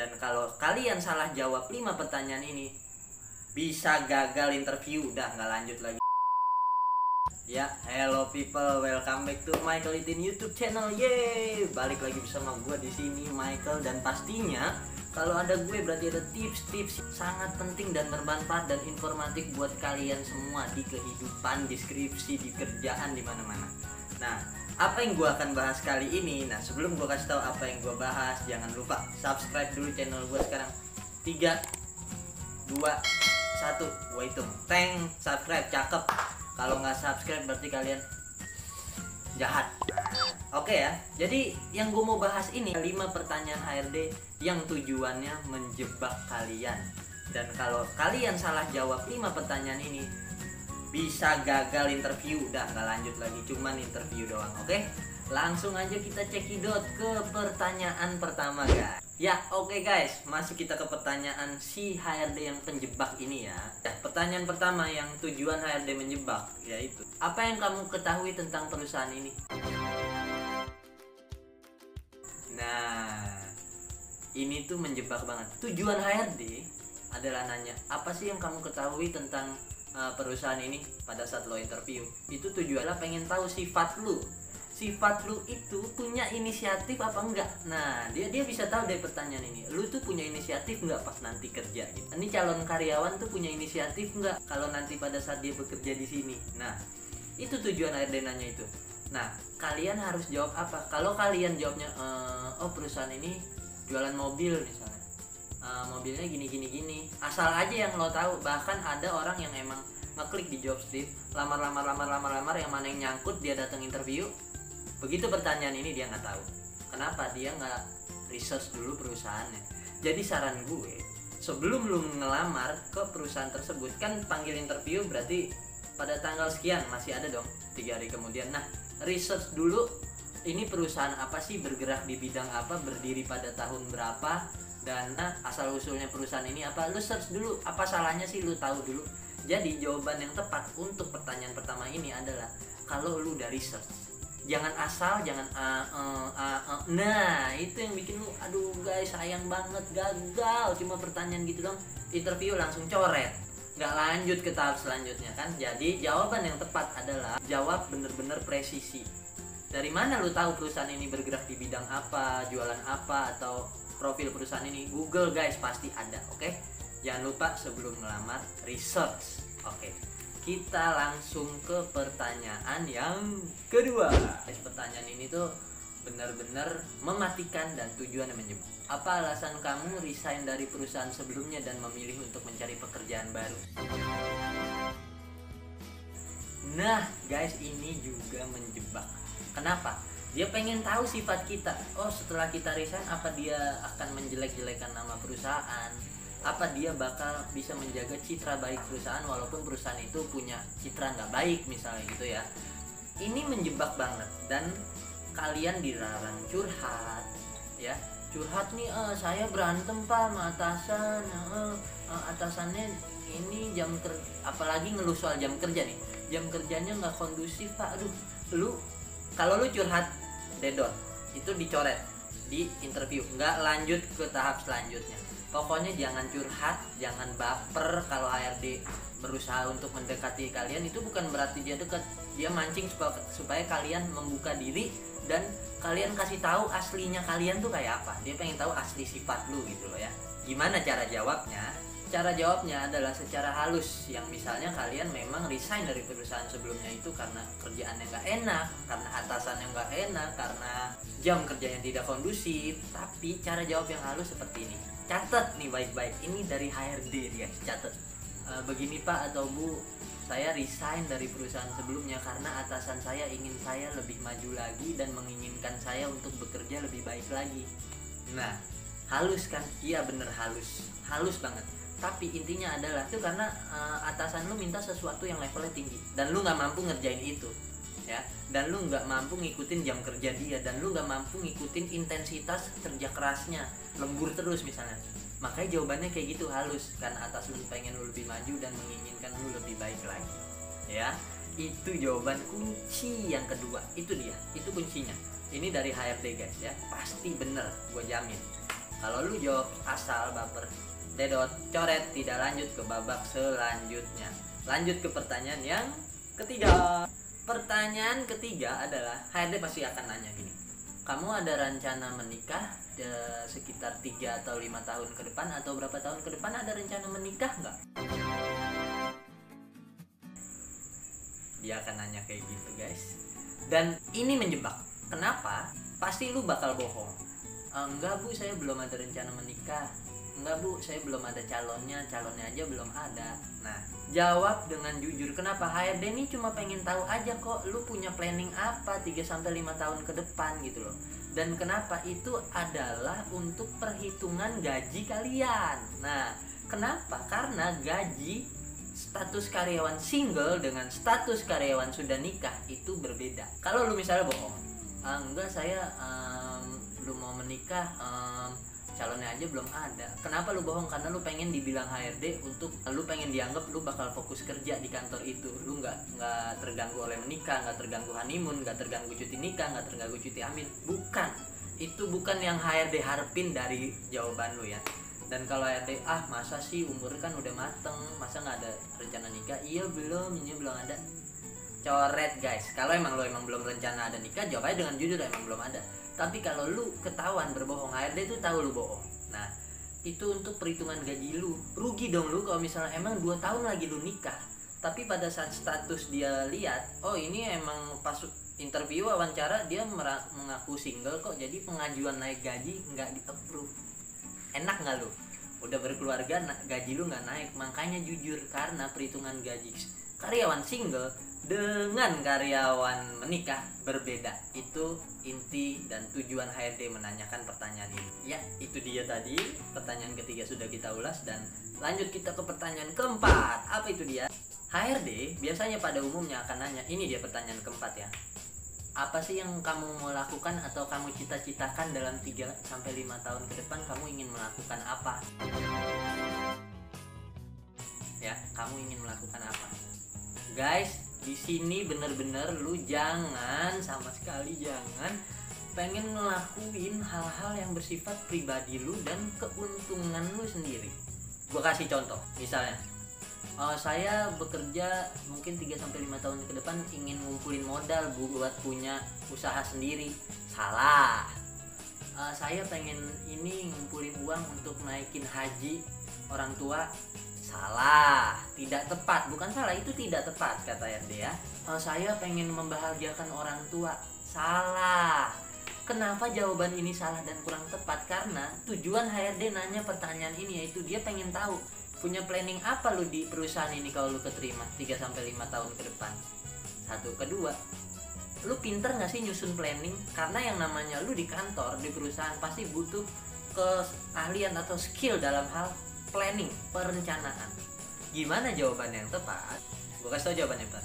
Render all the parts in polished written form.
Dan kalau kalian salah jawab 5 pertanyaan ini, bisa gagal interview. Udah nggak lanjut lagi. Ya, hello people, welcome back to Michael Itin YouTube channel. Yeay, balik lagi bersama gue di sini Michael, dan pastinya kalau ada gue berarti ada tips-tips sangat penting dan bermanfaat dan informatif buat kalian semua di kehidupan, di skripsi, di kerjaan, di mana-mana. Nah, apa yang gue akan bahas kali ini? Nah, sebelum gue kasih tahu apa yang gue bahas, jangan lupa subscribe dulu channel gue sekarang. 3, 2, 1, gue hitung. Teng, subscribe, cakep. Kalau nggak subscribe berarti kalian jahat. Oke ya, jadi yang gue mau bahas ini 5 pertanyaan HRD yang tujuannya menjebak kalian. Dan kalau kalian salah jawab 5 pertanyaan ini, bisa gagal interview. Udah nggak lanjut lagi, cuman interview doang. Oke, langsung aja kita cekidot ke pertanyaan pertama guys. Ya oke guys, masuk kita ke pertanyaan si HRD yang penjebak ini ya. Pertanyaan pertama yang tujuan HRD menjebak, yaitu apa yang kamu ketahui tentang perusahaan ini? Nah, ini tuh menjebak banget. Tujuan HRD adalah nanya, apa sih yang kamu ketahui tentang perusahaan ini pada saat lo interview. Itu tujuannya pengen tahu sifat lu itu punya inisiatif apa enggak. Nah, dia bisa tahu dari pertanyaan ini, lu tuh punya inisiatif enggak pas nanti kerja gitu. Ini calon karyawan tuh punya inisiatif enggak kalau nanti pada saat dia bekerja di sini. Nah, itu tujuan HRD nanya itu. Nah, kalian harus jawab apa? Kalau kalian jawabnya oh perusahaan ini jualan mobil misalnya, mobilnya gini, asal aja yang lo tahu. Bahkan ada orang yang emang ngeklik di Jobstreet, lamar yang mana yang nyangkut, dia datang interview. Begitu pertanyaan ini dia nggak tahu. Kenapa? Dia nggak research dulu perusahaannya. Jadi saran gue, sebelum lu ngelamar ke perusahaan tersebut, kan panggil interview berarti pada tanggal sekian, masih ada dong 3 hari kemudian. Nah, research dulu ini perusahaan apa sih, bergerak di bidang apa, berdiri pada tahun berapa, dan asal usulnya perusahaan ini apa. Lu search dulu, apa salahnya sih lu tahu dulu. Jadi jawaban yang tepat untuk pertanyaan pertama ini adalah kalau lu udah research. Jangan asal, jangan nah itu yang bikin lu aduh guys sayang banget gagal, cuma pertanyaan gitu dong, interview langsung coret, nggak lanjut ke tahap selanjutnya kan. Jadi jawaban yang tepat adalah jawab bener-bener presisi. Dari mana lu tahu perusahaan ini bergerak di bidang apa, jualan apa, atau profil perusahaan ini? Google guys, pasti ada. Oke, jangan lupa sebelum ngelamar research. Oke, kita langsung ke pertanyaan yang kedua. Pertanyaan ini tuh benar-benar mematikan dan tujuannya menjebak. Apa alasan kamu resign dari perusahaan sebelumnya dan memilih untuk mencari pekerjaan baru? Nah guys, ini juga menjebak. Kenapa? Dia pengen tahu sifat kita. Oh, setelah kita resign, apa dia akan menjelek-jelekan nama perusahaan? Apa dia bakal bisa menjaga citra baik perusahaan walaupun perusahaan itu punya citra nggak baik misalnya gitu ya. Ini menjebak banget, dan kalian dilarang curhat ya. Curhat nih, saya berantem pak sama atasan, atasannya ini jam kerja, apalagi ngeluh soal jam kerja nih, jam kerjanya nggak kondusif pak. Aduh, kalau lu curhat dedot, itu dicoret di interview, nggak lanjut ke tahap selanjutnya. Pokoknya jangan curhat, jangan baper. Kalau HRD berusaha untuk mendekati kalian, itu bukan berarti dia dekat. Dia mancing supaya kalian membuka diri dan kalian kasih tahu aslinya kalian tuh kayak apa. Dia pengen tahu asli sifat lu gitu loh ya. Gimana cara jawabnya? Cara jawabnya adalah secara halus. Yang misalnya kalian memang resign dari perusahaan sebelumnya itu karena kerjaannya nggak enak, karena atasannya nggak enak, karena jam kerjanya tidak kondusif. Tapi cara jawab yang halus seperti ini. Catat nih baik-baik, ini dari HRD guys, catat. Begini pak atau bu, saya resign dari perusahaan sebelumnya karena atasan saya ingin saya lebih maju lagi dan menginginkan saya untuk bekerja lebih baik lagi. Nah, halus kan? Iya bener, halus banget. Tapi intinya adalah itu karena atasan lu minta sesuatu yang levelnya tinggi dan lu nggak mampu ngerjain itu ya, dan lu nggak mampu ngikutin jam kerja dia, dan lu nggak mampu ngikutin intensitas kerja kerasnya, lembur terus misalnya. Makanya jawabannya kayak gitu, halus, karena atas lu pengen lu lebih maju dan menginginkan lu lebih baik lagi ya. Itu jawaban kunci yang kedua, itu dia, itu kuncinya. Ini dari HRD guys ya, pasti bener, gue jamin. Kalau lu jawab asal baper, dedot, coret, tidak lanjut ke babak selanjutnya. Lanjut ke pertanyaan yang ketiga. Pertanyaan ketiga adalah HRD pasti akan nanya gini, kamu ada rencana menikah sekitar 3 atau 5 tahun ke depan, atau berapa tahun ke depan ada rencana menikah nggak? Dia akan nanya kayak gitu guys. Dan ini menjebak. Kenapa? Pasti lu bakal bohong. Enggak bu, saya belum ada rencana menikah. Enggak bu, saya belum ada calonnya aja belum ada. Nah, jawab dengan jujur. Kenapa? HRD ini cuma pengen tahu aja kok lu punya planning apa 3-5 tahun ke depan gitu loh. Dan kenapa? Itu adalah untuk perhitungan gaji kalian. Nah, kenapa? Karena gaji status karyawan single dengan status karyawan sudah nikah itu berbeda. Kalau lu misalnya bohong, enggak saya belum mau menikah, calonnya aja belum ada. Kenapa lu bohong? Karena lu pengen dibilang HRD, untuk lu pengen dianggap lu bakal fokus kerja di kantor itu. Lu nggak terganggu oleh menikah, nggak terganggu honeymoon, nggak terganggu cuti nikah, nggak terganggu cuti hamil. Bukan, itu bukan yang HRD harapin dari jawaban lu ya. Dan kalau HRD, masa sih umur kan udah mateng, masa nggak ada rencana nikah? Iya belum, ini belum ada. Coret guys. Kalau emang lu belum rencana ada nikah, jawab aja dengan jujur emang belum ada. Tapi kalau lu ketahuan berbohong, HRD itu tahu lu bohong. Nah, itu untuk perhitungan gaji lu. Rugi dong lu kalau misalnya emang 2 tahun lagi lu nikah, tapi pada saat status dia lihat, oh ini emang pas interview wawancara dia mengaku single kok, jadi pengajuan naik gaji nggak di approve. Enak nggak lu? Udah berkeluarga gaji lu nggak naik. Makanya jujur, karena perhitungan gaji karyawan single dengan karyawan menikah berbeda. Itu inti dan tujuan HRD menanyakan pertanyaan ini. Ya, itu dia tadi pertanyaan ketiga sudah kita ulas, dan lanjut kita ke pertanyaan keempat. Apa itu dia? HRD biasanya pada umumnya akan nanya, ini dia pertanyaan keempat ya. Apa sih yang kamu mau lakukan atau kamu cita-citakan dalam 3-5 tahun ke depan? Kamu ingin melakukan apa? Ya, kamu ingin melakukan apa? Guys, di sini bener-bener lu jangan, sama sekali jangan pengen ngelakuin hal-hal yang bersifat pribadi lu dan keuntungan lu sendiri. Gue kasih contoh, misalnya saya bekerja mungkin 3-5 tahun ke depan ingin ngumpulin modal buat punya usaha sendiri. Salah. Saya pengen ini ngumpulin uang untuk naikin haji orang tua. Salah, tidak tepat. Bukan salah, itu tidak tepat kata RD ya. Saya pengen membahagiakan orang tua. Salah. Kenapa jawaban ini salah dan kurang tepat? Karena tujuan HRD nanya pertanyaan ini yaitu dia pengen tahu punya planning apa lu di perusahaan ini kalau lu keterima 3-5 tahun ke depan. Satu. Kedua, lu pinter gak sih nyusun planning? Karena yang namanya lu di kantor, di perusahaan pasti butuh keahlian atau skill dalam hal planning, perencanaan. Gimana jawaban yang tepat? Gue kasih tau jawabannya Pak.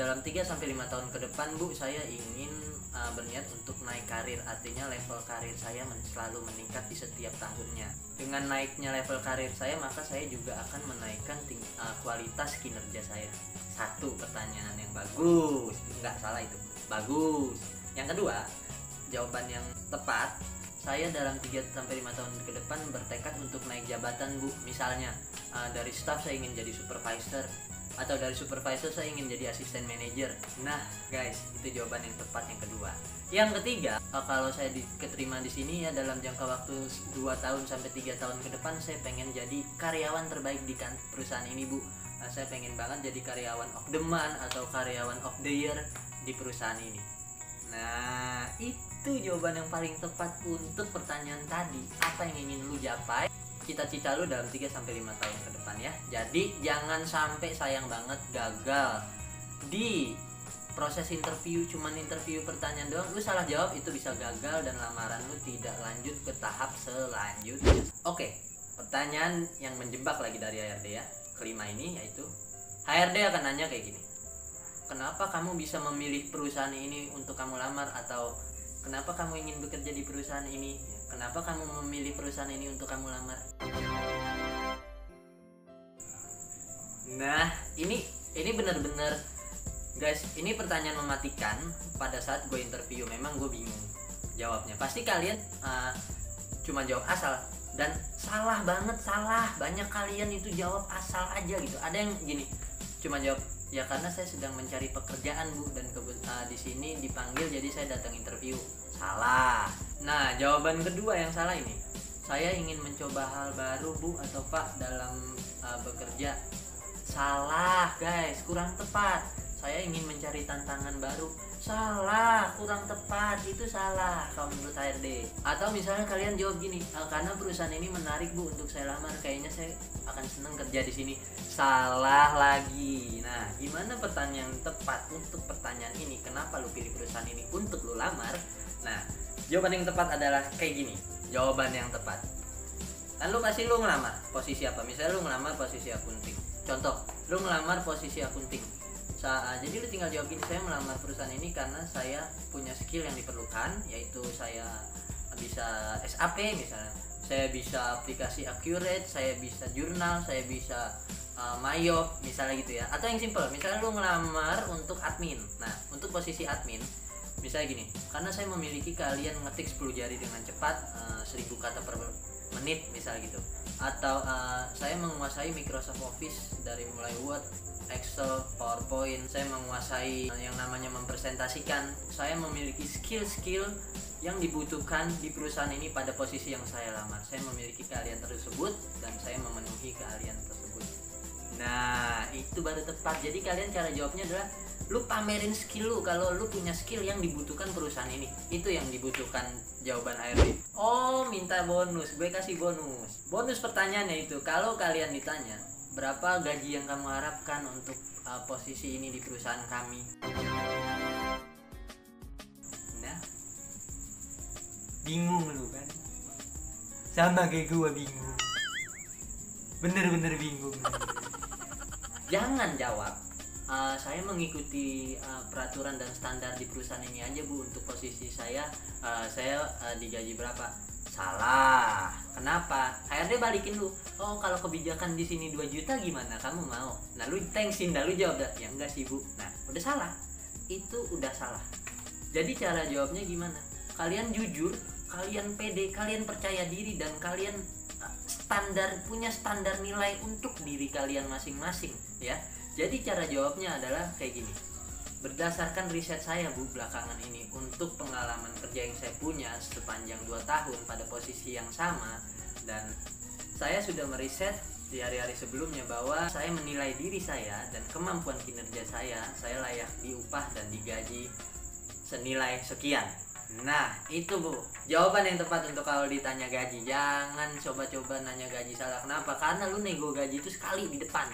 Dalam 3-5 tahun ke depan Bu, saya ingin berniat untuk naik karir. Artinya level karir saya selalu meningkat di setiap tahunnya. Dengan naiknya level karir saya, maka saya juga akan menaikkan kualitas kinerja saya. Satu, pertanyaan yang bagus. Enggak salah itu, bagus. Yang kedua, jawaban yang tepat, saya dalam 3-5 tahun ke depan bertekad untuk naik jabatan Bu. Misalnya dari staff saya ingin jadi supervisor, atau dari supervisor saya ingin jadi asisten manajer. Nah guys, itu jawaban yang tepat yang kedua. Yang ketiga, kalau saya diterima di sini ya dalam jangka waktu 2 tahun sampai 3 tahun ke depan, saya pengen jadi karyawan terbaik di perusahaan ini Bu. Saya pengen banget jadi karyawan of the month atau karyawan of the year di perusahaan ini. Nah, itu jawaban yang paling tepat untuk pertanyaan tadi. Apa yang ingin lu capai? Cita-cita lu dalam 3-5 tahun ke depan ya. Jadi jangan sampai sayang banget gagal di proses interview, cuman interview pertanyaan doang lu salah jawab, itu bisa gagal dan lamaran lu tidak lanjut ke tahap selanjutnya. Oke, pertanyaan yang menjebak lagi dari HRD ya, kelima ini, yaitu HRD akan nanya kayak gini, kenapa kamu bisa memilih perusahaan ini untuk kamu lamar, atau kenapa kamu ingin bekerja di perusahaan ini? Kenapa kamu memilih perusahaan ini untuk kamu lamar? Nah, ini benar-benar guys, ini pertanyaan mematikan pada saat gue interview. Memang gue bingung jawabnya. Pasti kalian cuma jawab asal, dan salah banget, salah banyak kalian itu jawab asal aja gitu. Ada yang gini, cuma jawab ya karena saya sedang mencari pekerjaan Bu, dan di sini dipanggil jadi saya datang interview. Salah. Nah, jawaban kedua yang salah ini, saya ingin mencoba hal baru Bu atau Pak dalam bekerja. Salah guys, kurang tepat. Saya ingin mencari tantangan baru. Salah, kurang tepat, itu salah kalau menurut HRD. Atau misalnya kalian jawab gini, karena perusahaan ini menarik Bu untuk saya lamar, kayaknya saya akan senang kerja di sini. Salah lagi. Nah, gimana pertanyaan yang tepat untuk pertanyaan ini? Kenapa lu pilih perusahaan ini untuk lu lamar? Nah, jawaban yang tepat adalah kayak gini. Jawaban yang tepat, kan lu ngelamar posisi apa? Misalnya lu ngelamar posisi akunting. Contoh, lu ngelamar posisi akunting. Jadi lu tinggal jawab gini, saya melamar perusahaan ini karena saya punya skill yang diperlukan, yaitu saya bisa SAP misalnya, saya bisa aplikasi Accurate, saya bisa jurnal, saya bisa Mayop misalnya gitu ya. Atau yang simple, misalnya lu ngelamar untuk admin. Nah, untuk posisi admin misalnya gini, karena saya memiliki keahlian ngetik 10 jari dengan cepat, 1000 kata per menit misalnya gitu. Atau saya menguasai Microsoft Office dari mulai Word, Excel, PowerPoint. Saya menguasai yang namanya mempresentasikan. Saya memiliki skill-skill yang dibutuhkan di perusahaan ini pada posisi yang saya lamar. Saya memiliki keahlian tersebut dan saya memenuhi keahlian tersebut. Nah, itu baru tepat. Jadi kalian cara jawabnya adalah lu pamerin skill lu, kalau lu punya skill yang dibutuhkan perusahaan ini. Itu yang dibutuhkan jawaban HRD. Oh, minta bonus, gue kasih bonus. Bonus pertanyaannya itu, kalau kalian ditanya berapa gaji yang kamu harapkan untuk posisi ini di perusahaan kami. Nah, bingung lu kan? Sama kayak gue bingung. Bener-bener bingung. Jangan jawab saya mengikuti peraturan dan standar di perusahaan ini aja Bu, untuk posisi saya digaji berapa. Salah. Kenapa? HRD balikin lu, oh kalau kebijakan di sini 2 juta gimana, kamu mau? Nah, lu thanksin dah, lu jawab dah, ya enggak sih Bu. Nah, udah salah. Itu udah salah. Jadi cara jawabnya gimana? Kalian jujur, kalian pede, kalian percaya diri, dan kalian punya standar nilai untuk diri kalian masing-masing ya. Jadi cara jawabnya adalah kayak gini. Berdasarkan riset saya Bu belakangan ini, untuk pengalaman kerja yang saya punya sepanjang 2 tahun pada posisi yang sama, dan saya sudah meriset di hari-hari sebelumnya bahwa saya menilai diri saya dan kemampuan kinerja saya layak diupah dan digaji senilai sekian. Nah, itu Bu jawaban yang tepat untuk kalau ditanya gaji. Jangan coba-coba nanya gaji salah. Kenapa? Karena lu nego gaji itu sekali di depan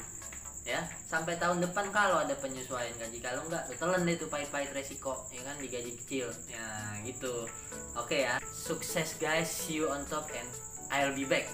ya, sampai tahun depan kalau ada penyesuaian gaji. Kalau enggak, lu telan deh tuh pahit-pahit resiko ya kan, di gaji kecil ya gitu. Oke ya, sukses guys, see you on top and I'll be back.